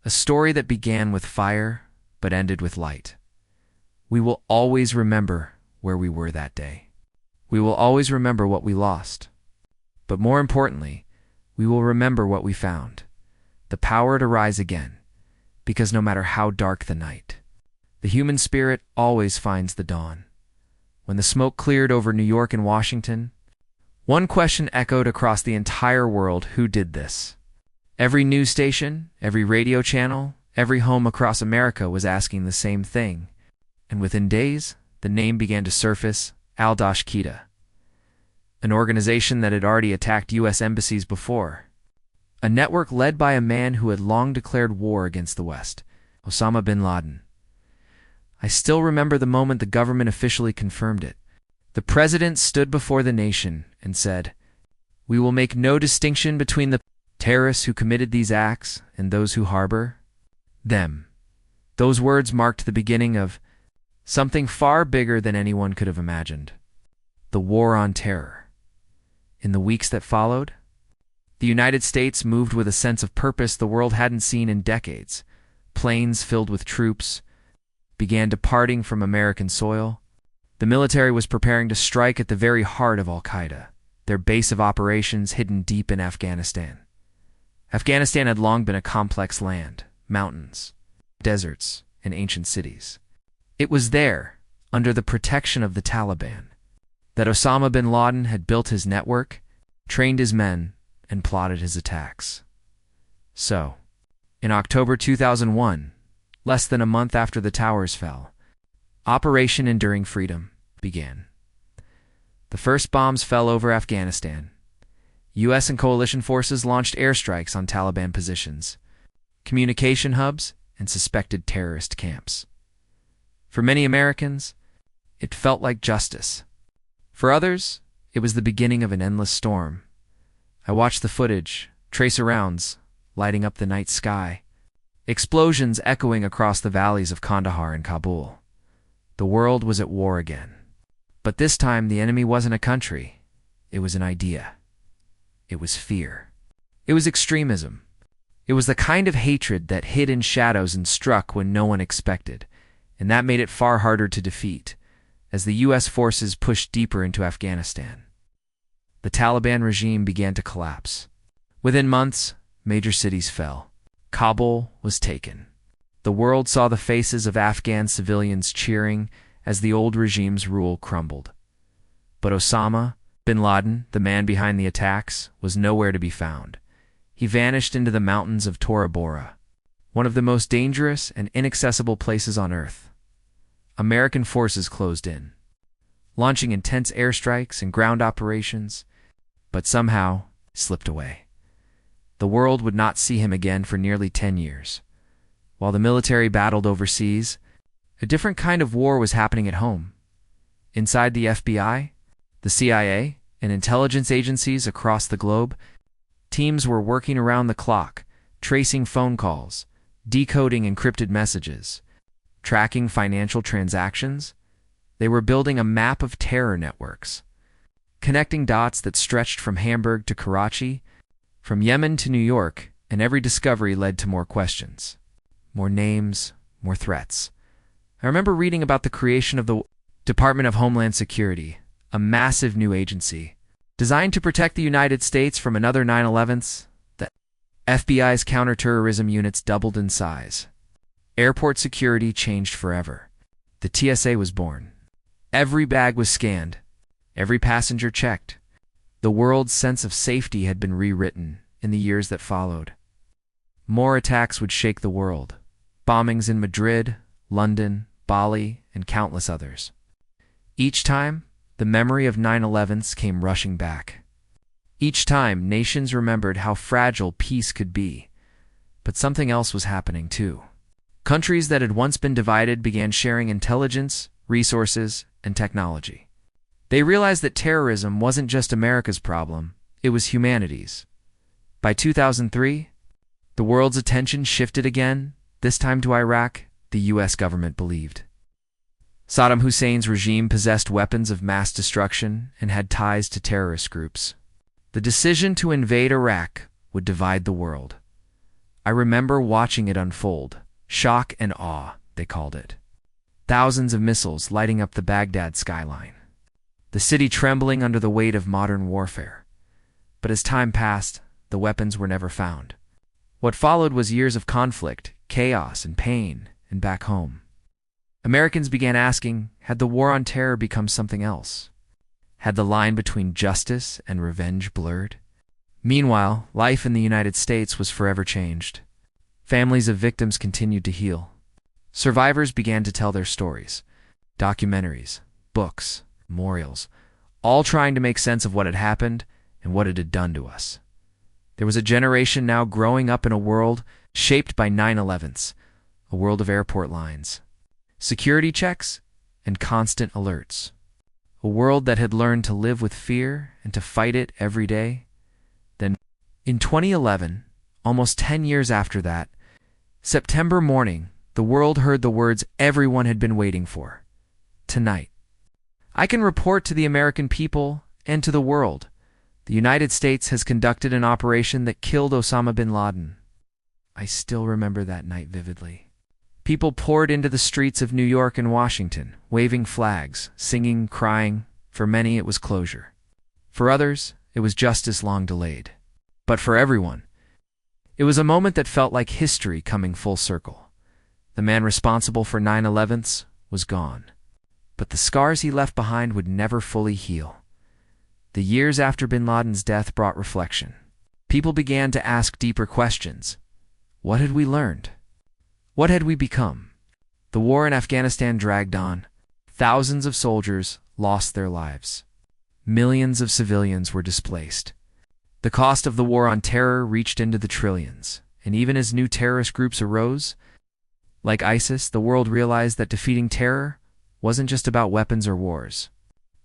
a story that began with fire but ended with light. We will always remember where we were that day. We will always remember what we lost. But more importantly, we will remember what we found, the power to rise again, because no matter how dark the night, the human spirit always finds the dawn. When the smoke cleared over New York and Washington, one question echoed across the entire world: who did this? Every news station, every radio channel, every home across America was asking the same thing. And within days, the name began to surface: Al-Qaeda, an organization that had already attacked U.S. embassies before. A network led by a man who had long declared war against the West, Osama bin Laden. I still remember the moment the government officially confirmed it. The president stood before the nation and said, "We will make no distinction between the terrorists who committed these acts and those who harbor them." Those words marked the beginning of something far bigger than anyone could have imagined: the war on terror. In the weeks that followed, the United States moved with a sense of purpose the world hadn't seen in decades. Planes filled with troops began departing from American soil. The military was preparing to strike at the very heart of Al-Qaeda, their base of operations hidden deep in Afghanistan. Afghanistan had long been a complex land: mountains, deserts, and ancient cities. It was there, under the protection of the Taliban, that Osama bin Laden had built his network, trained his men, and plotted his attacks. So, in October 2001, less than a month after the towers fell, Operation Enduring Freedom began. The first bombs fell over Afghanistan. U.S. and coalition forces launched airstrikes on Taliban positions, communication hubs, and suspected terrorist camps. For many Americans, it felt like justice. For others, it was the beginning of an endless storm. I watched the footage, tracer rounds lighting up the night sky, explosions echoing across the valleys of Kandahar and Kabul. The world was at war again. But this time the enemy wasn't a country, it was an idea. It was fear. It was extremism. It was the kind of hatred that hid in shadows and struck when no one expected, and that made it far harder to defeat, as the U.S. forces pushed deeper into Afghanistan. The Taliban regime began to collapse. Within months, major cities fell. Kabul was taken. The world saw the faces of Afghan civilians cheering as the old regime's rule crumbled. But Osama bin Laden, the man behind the attacks, was nowhere to be found. He vanished into the mountains of Tora Bora, one of the most dangerous and inaccessible places on Earth. American forces closed in, launching intense airstrikes and ground operations, but somehow slipped away. The world would not see him again for nearly 10 years. While the military battled overseas, a different kind of war was happening at home. Inside the FBI, the CIA, and intelligence agencies across the globe, teams were working around the clock, tracing phone calls, decoding encrypted messages, tracking financial transactions. They were building a map of terror networks, connecting dots that stretched from Hamburg to Karachi, from Yemen to New York, and every discovery led to more questions, more names, more threats. I remember reading about the creation of the Department of Homeland Security, a massive new agency designed to protect the United States from another 9/11s. The FBI's counterterrorism units doubled in size. Airport security changed forever. The TSA was born. Every bag was scanned, every passenger checked. The world's sense of safety had been rewritten in the years that followed. More attacks would shake the world. Bombings in Madrid, London, Bali, and countless others. Each time, the memory of 9/11s came rushing back. Each time, nations remembered how fragile peace could be. But something else was happening too. Countries that had once been divided began sharing intelligence, resources, and technology. They realized that terrorism wasn't just America's problem, it was humanity's. By 2003, the world's attention shifted again, this time to Iraq, the US government believed. Saddam Hussein's regime possessed weapons of mass destruction and had ties to terrorist groups. The decision to invade Iraq would divide the world. I remember watching it unfold. Shock and awe, they called it. Thousands of missiles lighting up the Baghdad skyline. The city trembling under the weight of modern warfare. But as time passed, the weapons were never found. What followed was years of conflict, chaos, and pain, and back home. Americans began asking, had the war on terror become something else? Had the line between justice and revenge blurred? Meanwhile, life in the United States was forever changed. Families of victims continued to heal. Survivors began to tell their stories. Documentaries, books, memorials, all trying to make sense of what had happened and what it had done to us. There was a generation now growing up in a world shaped by 9/11s, a world of airport lines, security checks, and constant alerts. A world that had learned to live with fear and to fight it every day. Then, in 2011, almost 10 years after that, September morning, the world heard the words everyone had been waiting for. Tonight. I can report to the American people and to the world, the United States has conducted an operation that killed Osama bin Laden. I still remember that night vividly. People poured into the streets of New York and Washington, waving flags, singing, crying. For many, it was closure. For others, it was justice long delayed. But for everyone, it was a moment that felt like history coming full circle. The man responsible for 9/11s was gone. But the scars he left behind would never fully heal. The years after bin Laden's death brought reflection. People began to ask deeper questions. What had we learned? What had we become? The war in Afghanistan dragged on. Thousands of soldiers lost their lives. Millions of civilians were displaced. The cost of the war on terror reached into the trillions, and even as new terrorist groups arose, like ISIS, the world realized that defeating terror wasn't just about weapons or wars.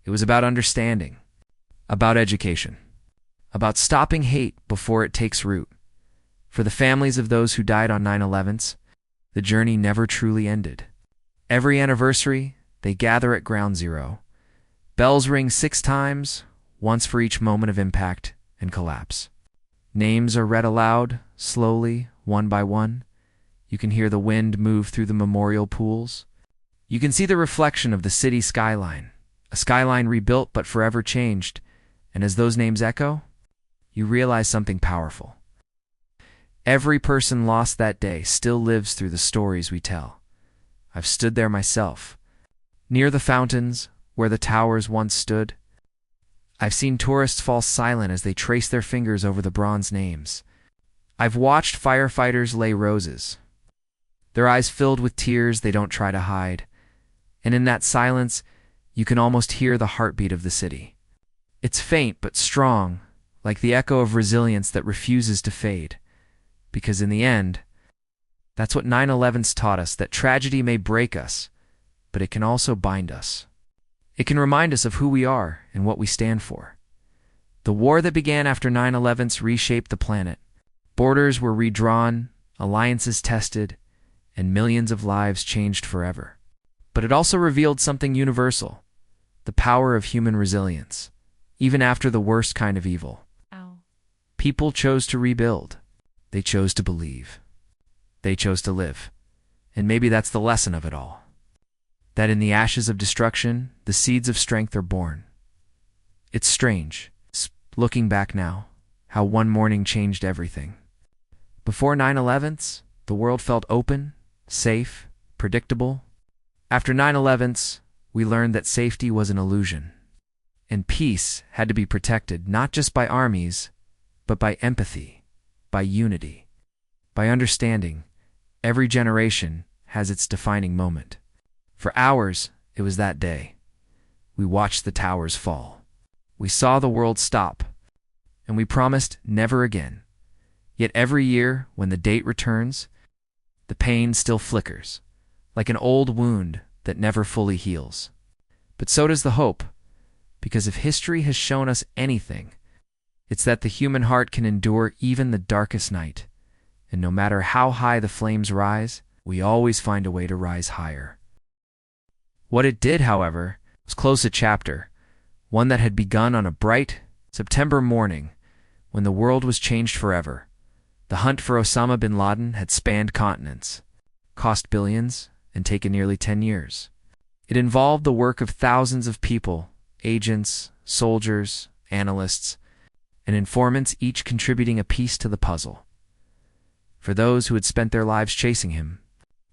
It was about understanding, about education, about stopping hate before it takes root. For the families of those who died on 9/11s, the journey never truly ended. Every anniversary, they gather at ground zero. Bells ring 6 times, once for each moment of impact and collapse. Names are read aloud, slowly, one by one. You can hear the wind move through the memorial pools. You can see the reflection of the city skyline, a skyline rebuilt but forever changed. And as those names echo, you realize something powerful. Every person lost that day still lives through the stories we tell. I've stood there myself, near the fountains where the towers once stood. I've seen tourists fall silent as they trace their fingers over the bronze names. I've watched firefighters lay roses, their eyes filled with tears they don't try to hide. And in that silence, you can almost hear the heartbeat of the city. It's faint but strong, like the echo of resilience that refuses to fade. Because in the end, that's what 9/11s taught us, that tragedy may break us, but it can also bind us. It can remind us of who we are and what we stand for. The war that began after 9/11s reshaped the planet. Borders were redrawn, alliances tested, and millions of lives changed forever. But it also revealed something universal, the power of human resilience, even after the worst kind of evil. People chose to rebuild. They chose to believe. They chose to live. And maybe that's the lesson of it all. That in the ashes of destruction, the seeds of strength are born. It's strange, looking back now, how one morning changed everything. Before 9/11s, the world felt open, safe, predictable. After 9/11s, we learned that safety was an illusion. And peace had to be protected not just by armies, but by empathy. By unity, by understanding. Every generation has its defining moment. For hours, it was that day. We watched the towers fall. We saw the world stop, and we promised never again. Yet every year, when the date returns, the pain still flickers, like an old wound that never fully heals. But so does the hope, because if history has shown us anything, it's that the human heart can endure even the darkest night, and no matter how high the flames rise, we always find a way to rise higher. What it did, however, was close a chapter, one that had begun on a bright September morning when the world was changed forever. The hunt for Osama bin Laden had spanned continents, cost billions, and taken nearly 10 years. It involved the work of thousands of people, agents, soldiers, analysts, and informants, each contributing a piece to the puzzle. For those who had spent their lives chasing him,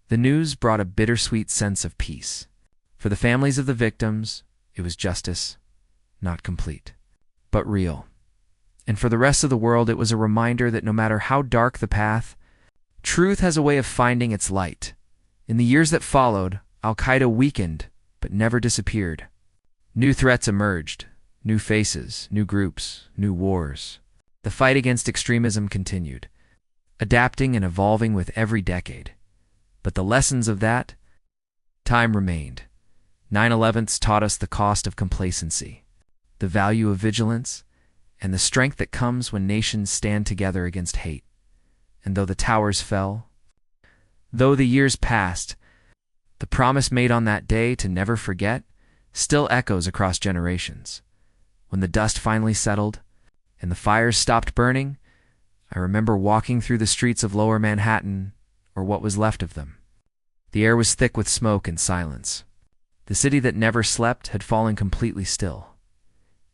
the news brought a bittersweet sense of peace. For the families of the victims, it was justice, not complete, but real. And for the rest of the world, it was a reminder that no matter how dark the path, truth has a way of finding its light. In the years that followed, Al-Qaeda weakened, but never disappeared. New threats emerged, new faces, new groups, new wars. The fight against extremism continued, adapting and evolving with every decade. But the lessons of that time remained. 9/11s taught us the cost of complacency, the value of vigilance, and the strength that comes when nations stand together against hate. And though the towers fell, though the years passed, the promise made on that day to never forget still echoes across generations. When the dust finally settled and the fires stopped burning, I remember walking through the streets of Lower Manhattan, or what was left of them. The air was thick with smoke and silence. The city that never slept had fallen completely still.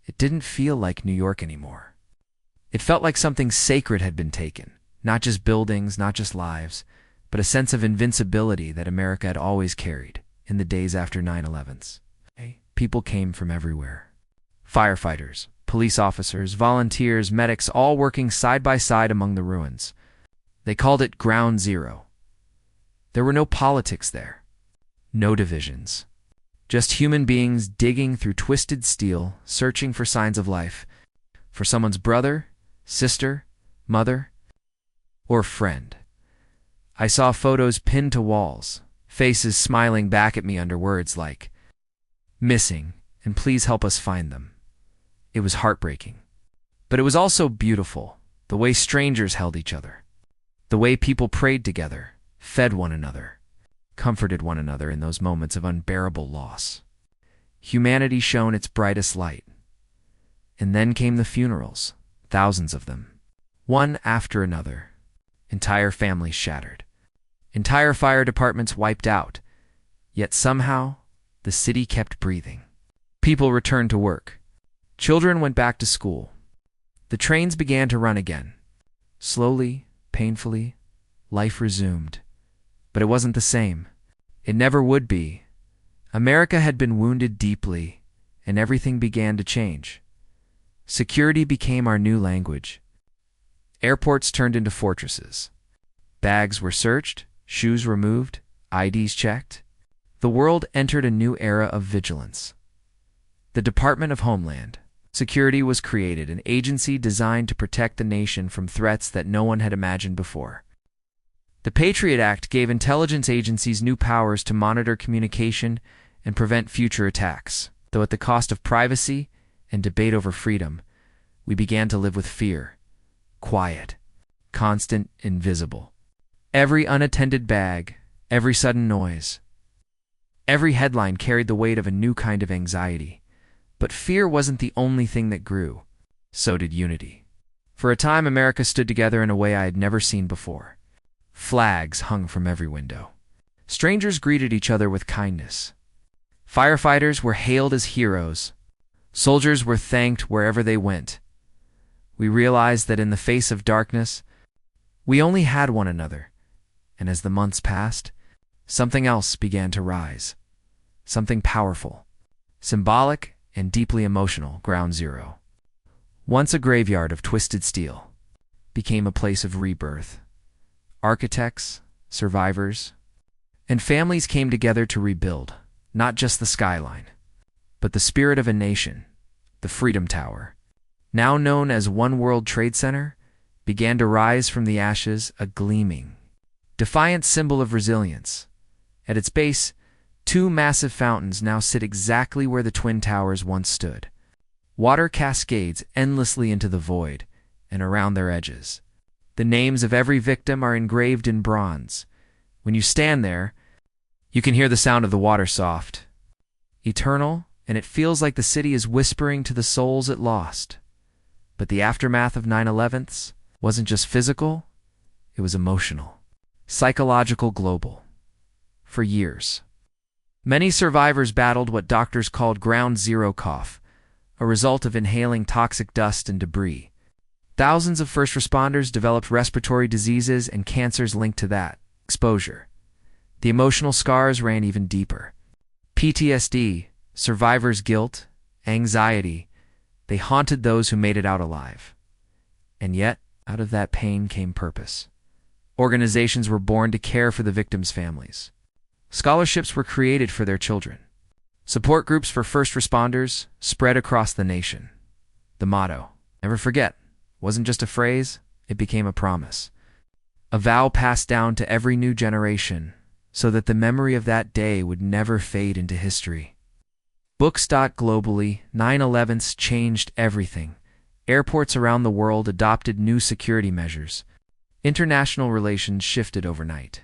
It didn't feel like New York anymore. It felt like something sacred had been taken, not just buildings, not just lives, but a sense of invincibility that America had always carried in the days after 9/11s. People came from everywhere. Firefighters, police officers, volunteers, medics, all working side by side among the ruins. They called it Ground Zero. There were no politics there, no divisions. Just human beings digging through twisted steel, searching for signs of life, for someone's brother, sister, mother, or friend. I saw photos pinned to walls, faces smiling back at me under words like, "Missing, and please help us find them." It was heartbreaking. But it was also beautiful, the way strangers held each other, the way people prayed together, fed one another, comforted one another in those moments of unbearable loss. Humanity shone its brightest light. And then came the funerals, thousands of them, one after another. Entire families shattered. Entire fire departments wiped out. Yet somehow, the city kept breathing. People returned to work. Children went back to school. The trains began to run again. Slowly, painfully, life resumed. But it wasn't the same. It never would be. America had been wounded deeply, and everything began to change. Security became our new language. Airports turned into fortresses. Bags were searched, shoes removed, IDs checked. The world entered a new era of vigilance. The Department of Homeland Security was created, an agency designed to protect the nation from threats that no one had imagined before. The Patriot Act gave intelligence agencies new powers to monitor communication and prevent future attacks. Though at the cost of privacy and debate over freedom, we began to live with fear. Quiet, constant, invisible. Every unattended bag, every sudden noise, every headline carried the weight of a new kind of anxiety. But fear wasn't the only thing that grew. So did unity. For a time, America stood together in a way I had never seen before. Flags hung from every window. Strangers greeted each other with kindness. Firefighters were hailed as heroes. Soldiers were thanked wherever they went. We realized that in the face of darkness, we only had one another. And as the months passed, something else began to rise. Something powerful, symbolic, and deeply emotional. Ground Zero, once a graveyard of twisted steel, became a place of rebirth. Architects, survivors, and families came together to rebuild. not just the skyline, but the spirit of a nation. The Freedom Tower, now known as One World Trade Center, began to rise from the ashes, a gleaming, defiant symbol of resilience. At its base, two massive fountains now sit exactly where the Twin Towers once stood. Water cascades endlessly into the void and around their edges. The names of every victim are engraved in bronze. When you stand there, you can hear the sound of the water soft, eternal, and it feels like the city is whispering to the souls it lost. But the aftermath of 9/11 wasn't just physical, it was emotional, psychological, global. For years, many survivors battled what doctors called ground zero cough, a result of inhaling toxic dust and debris. Thousands of first responders developed respiratory diseases and cancers linked to that exposure. The emotional scars ran even deeper. PTSD, survivors' guilt, anxiety, they haunted those who made it out alive. And yet, out of that pain came purpose. Organizations were born to care for the victims' families. Scholarships were created for their children. Support groups for first responders spread across the nation. The motto, "Never forget," wasn't just a phrase, it became a promise. A vow passed down to every new generation so that the memory of that day would never fade into history. Books. Globally, 9/11 changed everything. Airports around the world adopted new security measures. International relations shifted overnight.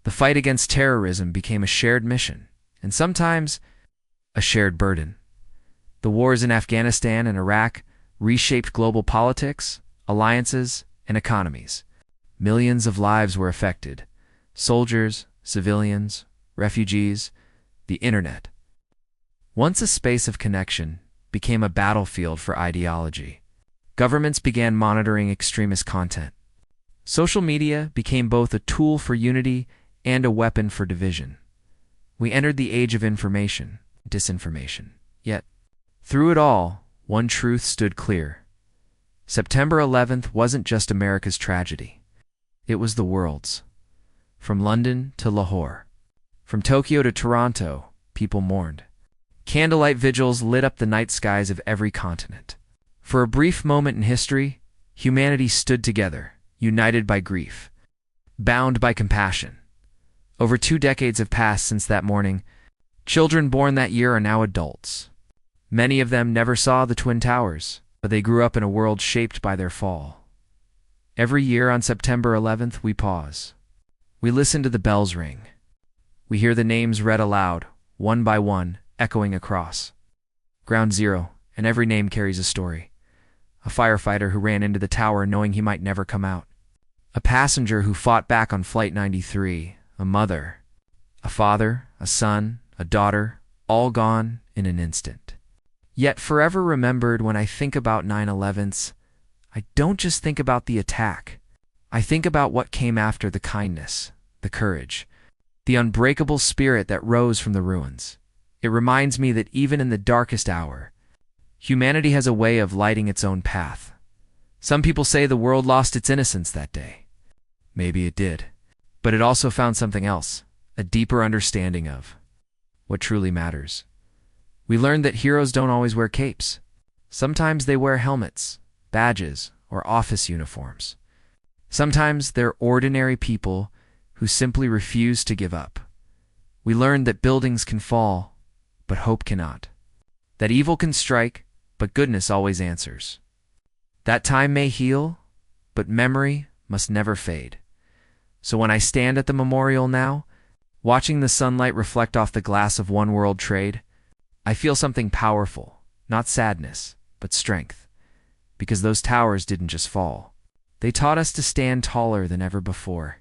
The fight against terrorism became a shared mission, and sometimes a shared burden. The wars in Afghanistan and Iraq reshaped global politics, alliances, and economies. Millions of lives were affected. Soldiers, civilians, refugees, the internet. Once a space of connection, became a battlefield for ideology. Governments began monitoring extremist content. Social media became both a tool for unity and a weapon for division. We entered the age of information, disinformation. Yet, through it all, one truth stood clear. September 11th wasn't just America's tragedy. It was the world's. From London to Lahore, from Tokyo to Toronto, people mourned. Candlelight vigils lit up the night skies of every continent. For a brief moment in history, humanity stood together, united by grief, bound by compassion. Over 2 decades have passed since that morning. Children born that year are now adults. Many of them never saw the Twin Towers, but they grew up in a world shaped by their fall. Every year on September 11th, we pause. We listen to the bells ring. We hear the names read aloud, one by one, echoing across. Ground Zero, and every name carries a story. A firefighter who ran into the tower knowing he might never come out. A passenger who fought back on Flight 93. A mother, a father, a son, a daughter, all gone in an instant. Yet forever remembered. When I think about 9/11, I don't just think about the attack. I think about what came after: the kindness, the courage, the unbreakable spirit that rose from the ruins. It reminds me that even in the darkest hour, humanity has a way of lighting its own path. Some people say the world lost its innocence that day. Maybe it did. But it also found something else, a deeper understanding of what truly matters. We learned that heroes don't always wear capes. Sometimes they wear helmets, badges, or office uniforms. Sometimes they're ordinary people who simply refuse to give up. We learned that buildings can fall, but hope cannot. That evil can strike, but goodness always answers. That time may heal, but memory must never fade. So when I stand at the memorial now, watching the sunlight reflect off the glass of One World Trade, I feel something powerful, not sadness, but strength. Because those towers didn't just fall. They taught us to stand taller than ever before.